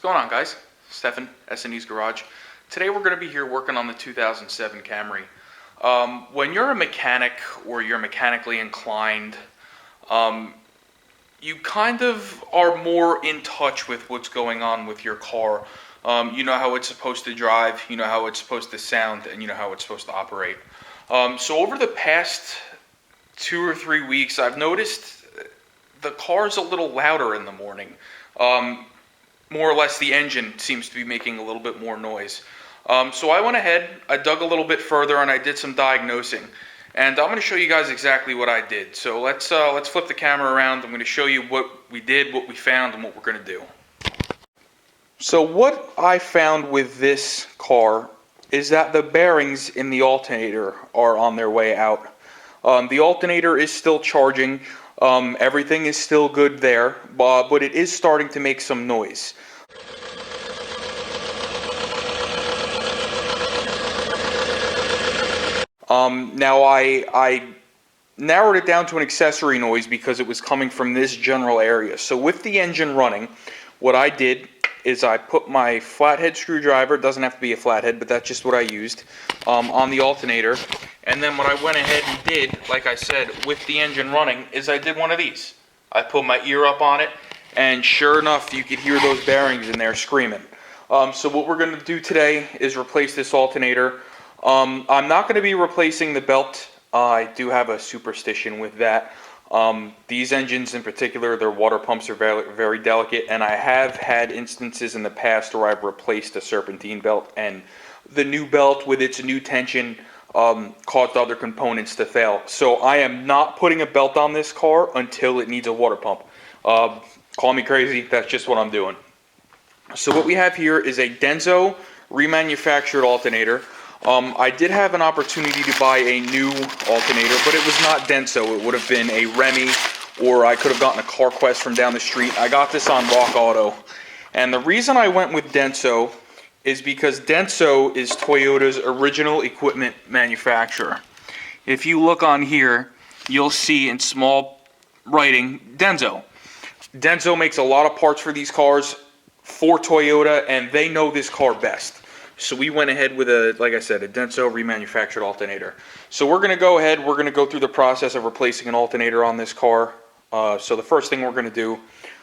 going on, guys? Stefan, S&E's Garage. Today we're going to be here working on the 2007 Camry. When you're a mechanic or you're mechanically inclined, you kind of are more in touch with what's going on with your car. You know how it's supposed to drive, you know how it's supposed to sound, and you know how it's supposed to operate. So over the past 2 or 3 weeks, I've noticed the car's a little louder in the morning. More or less the engine seems to be making a little bit more noise. So I went ahead, I dug a little bit further, and I did some diagnosing. And I'm going to show you guys exactly what I did. So let's flip the camera around. I'm going to show you what we did, what we found, and what we're going to do. So what I found with this car is that the bearings in the alternator are on their way out. The alternator is still charging. Everything is still good there, but it is starting to make some noise. Now I narrowed it down to an accessory noise because it was coming from this general area. So with the engine running, what I did is I put my flathead screwdriver, it doesn't have to be a flathead, but that's just what I used, on the alternator. And then what I went ahead and did, like I said, with the engine running, is I did one of these. I put my ear up on it, and sure enough, you could hear those bearings in there screaming. So what we're going to do today is replace this alternator. I'm not going to be replacing the belt. I do have a superstition with that. These engines in particular, their water pumps are very, very delicate, and I have had instances in the past where I've replaced a serpentine belt, and the new belt with its new tension caused other components to fail. So I am not putting a belt on this car until it needs a water pump. Call me crazy, that's just what I'm doing. So what we have here is a Denso remanufactured alternator. I did have an opportunity to buy a new alternator, but it was not Denso. It would have been a Remy, or I could have gotten a CarQuest from down the street. I got this on Rock Auto. And the reason I went with Denso is because Denso is Toyota's original equipment manufacturer. If you look on here, you'll see in small writing, Denso. Denso makes a lot of parts for these cars for Toyota, and they know this car best. So we went ahead with like I said, a Denso remanufactured alternator. So we're going to go ahead, we're going to go through the process of replacing an alternator on this car. So the first thing we're going to do,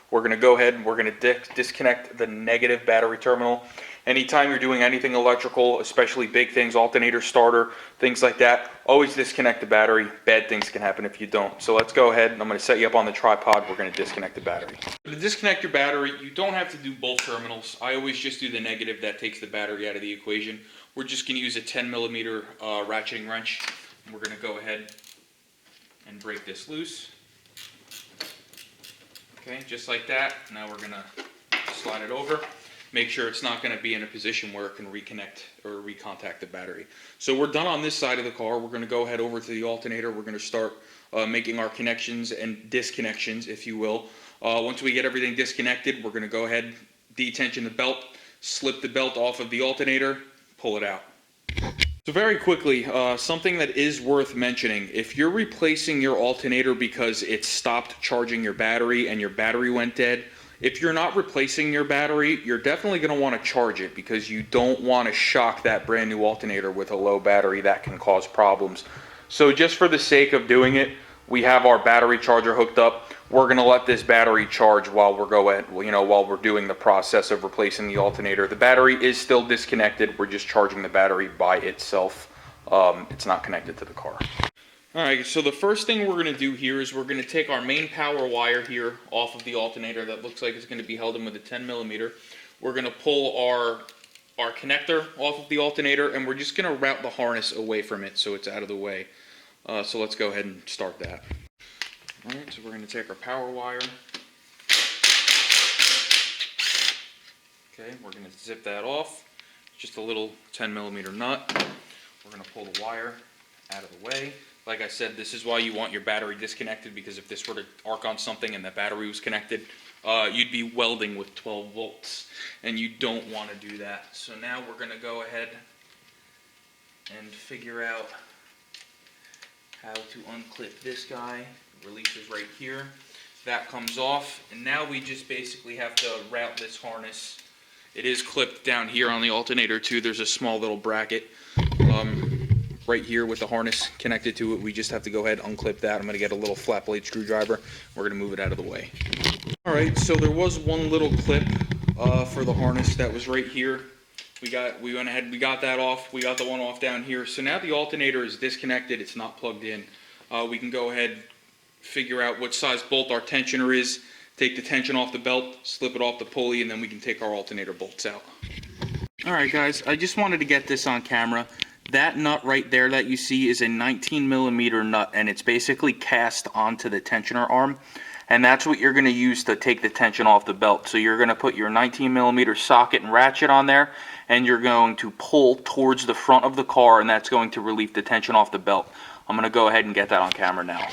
we're going to go ahead and we're going to disconnect the negative battery terminal. Anytime you're doing anything electrical, especially big things, alternator, starter, things like that, always disconnect the battery. Bad things can happen if you don't. So let's go ahead and I'm going to set you up on the tripod. We're going to disconnect the battery. To disconnect your battery, you don't have to do both terminals. I always just do the negative. That takes the battery out of the equation. We're just going to use a 10mm ratcheting wrench. We're going to go ahead and break this loose. Okay, just like that. Now we're going to slide it over. Make sure it's not going to be in a position where it can reconnect or recontact the battery. So we're done on this side of the car. We're going to go ahead over to the alternator. We're going to start making our connections and disconnections, if you will. Once we get everything disconnected, we're going to go ahead, detension the belt, slip the belt off of the alternator, pull it out. So very quickly, something that is worth mentioning, if you're replacing your alternator because it stopped charging your battery and your battery went dead, if you're not replacing your battery, you're definitely going to want to charge it because you don't want to shock that brand new alternator with a low battery. That can cause problems. So just for the sake of doing it, we have our battery charger hooked up. We're going to let this battery charge while while we're doing the process of replacing the alternator. The battery is still disconnected. We're just charging the battery by itself. It's not connected to the car. Alright, so the first thing we're going to do here is we're going to take our main power wire here off of the alternator that looks like it's going to be held in with a 10mm. We're going to pull our connector off of the alternator, and we're just going to route the harness away from it so it's out of the way. So let's go ahead and start that. Alright, so we're going to take our power wire. Okay, we're going to zip that off. Just a little 10mm nut. We're going to pull the wire out of the way. Like I said, this is why you want your battery disconnected, because if this were to arc on something and that battery was connected, you'd be welding with 12 volts, and you don't want to do that. So now we're going to go ahead and figure out how to unclip this guy. It releases right here. That comes off, and now we just basically have to route this harness It is clipped down here on the alternator too. There's a small little bracket right here with the harness connected to it. We just have to go ahead and unclip that. I'm going to get a little flat blade screwdriver. We're going to move it out of the way. Alright, so there was one little clip for the harness that was right here. We went ahead, we got that off. We got the one off down here. So now the alternator is disconnected. It's not plugged in. We can go ahead, figure out what size bolt our tensioner is, take the tension off the belt, slip it off the pulley, and then we can take our alternator bolts out. Alright guys, I just wanted to get this on camera. That nut right there that you see is a 19mm nut, and it's basically cast onto the tensioner arm. And that's what you're going to use to take the tension off the belt. So you're going to put your 19mm socket and ratchet on there, and you're going to pull towards the front of the car, and that's going to relieve the tension off the belt. I'm going to go ahead and get that on camera now.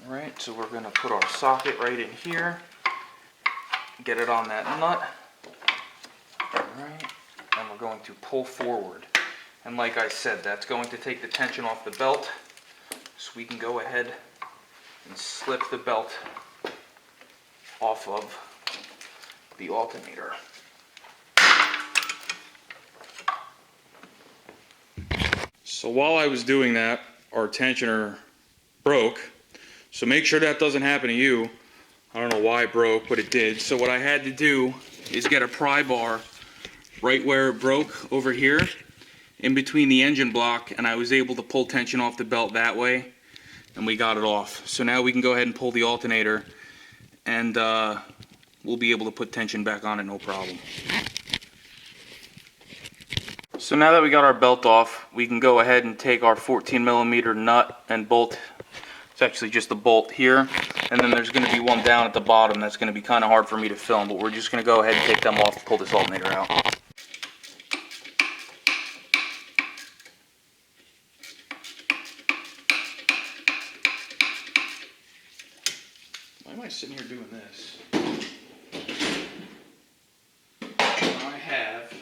Alright, so we're going to put our socket right in here, get it on that nut. Alright, and we're going to pull forward. And like I said, that's going to take the tension off the belt, so we can go ahead and slip the belt off of the alternator. So while I was doing that, our tensioner broke. So make sure that doesn't happen to you. I don't know why it broke, but it did. So what I had to do is get a pry bar right where it broke over here in between the engine block, and I was able to pull tension off the belt that way. And we got it off. So now we can go ahead and pull the alternator, and we'll be able to put tension back on it, no problem. So now that we got our belt off, we can go ahead and take our 14mm nut and bolt. It's actually just a bolt here, and then there's going to be one down at the bottom that's going to be kind of hard for me to film, but we're just going to go ahead and take them off and pull this alternator out. Why am I sitting here doing this? I have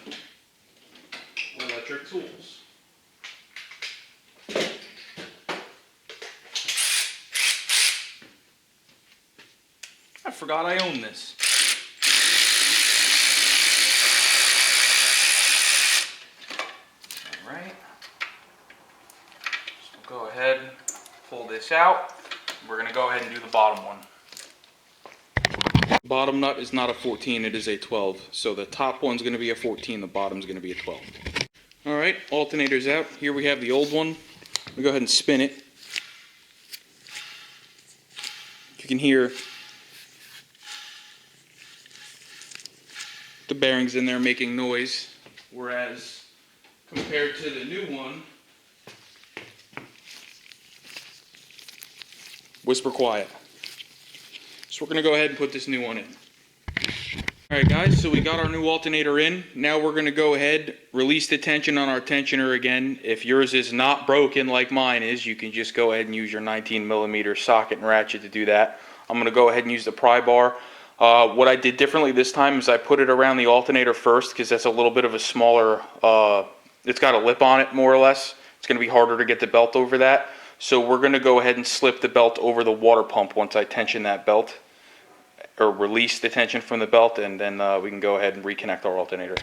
electric tools. I forgot I own this. Alright. So go ahead, pull this out. We're going to go ahead and do the bottom one. Bottom nut is not a 14, it is a 12. So the top one's going to be a 14, the bottom's going to be a 12. Alright, alternator's out. Here we have the old one. We'll go ahead and spin it. You can hear the bearings in there making noise, whereas compared to the new one, whisper quiet. So we're going to go ahead and put this new one in. Alright guys, so we got our new alternator in. Now we're going to go ahead, release the tension on our tensioner again. If yours is not broken like mine is, you can just go ahead and use your 19mm socket and ratchet to do that. I'm going to go ahead and use the pry bar. What I did differently this time is I put it around the alternator first, because that's a little bit of a smaller, it's got a lip on it more or less. It's going to be harder to get the belt over that. So we're going to go ahead and slip the belt over the water pump once I tension that belt, or release the tension from the belt, and then we can go ahead and reconnect our alternator.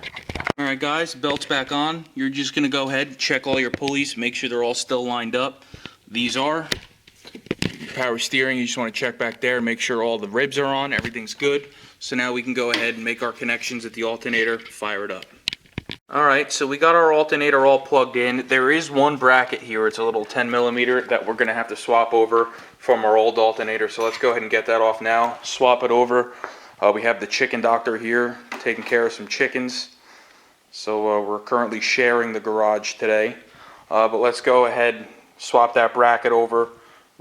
Alright guys, belt's back on. You're just going to go ahead and check all your pulleys, make sure they're all still lined up. These are. Power steering, you just want to check back there, make sure all the ribs are on, everything's good. So now we can go ahead and make our connections at the alternator, fire it up. Alright, so we got our alternator all plugged in. There is one bracket here, it's a little 10mm that we're going to have to swap over from our old alternator. So let's go ahead and get that off now, swap it over. We have the chicken doctor here, taking care of some chickens. So we're currently sharing the garage today. But let's go ahead, swap that bracket over,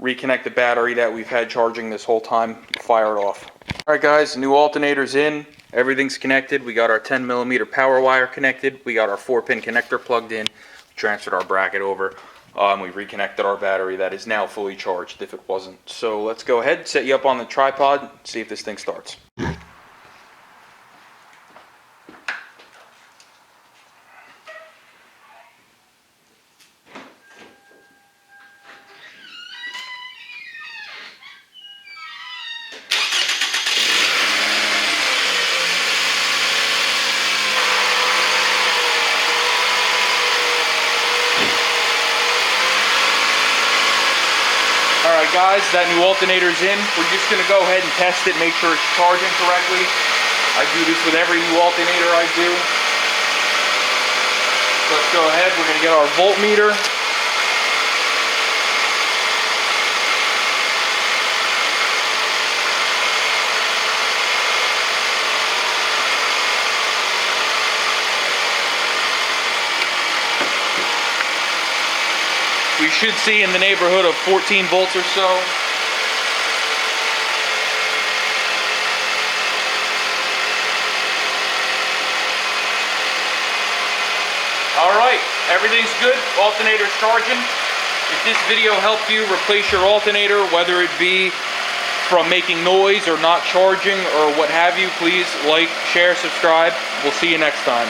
reconnect the battery that we've had charging this whole time, fire it off. Alright guys, new alternator's in, everything's connected. We got our 10mm power wire connected, we got our 4-pin connector plugged in, transferred our bracket over, we reconnected our battery that is now fully charged if it wasn't. So let's go ahead, set you up on the tripod, see if this thing starts. guys, that new alternator's in. We're just gonna go ahead and test it, make sure it's charging correctly. I do this with every new alternator I do. Let's go ahead, we're gonna get our voltmeter. We should see in the neighborhood of 14 volts or so. All right, everything's good. Alternator's charging. If this video helped you replace your alternator, whether it be from making noise or not charging or what have you, please like, share, subscribe. We'll see you next time.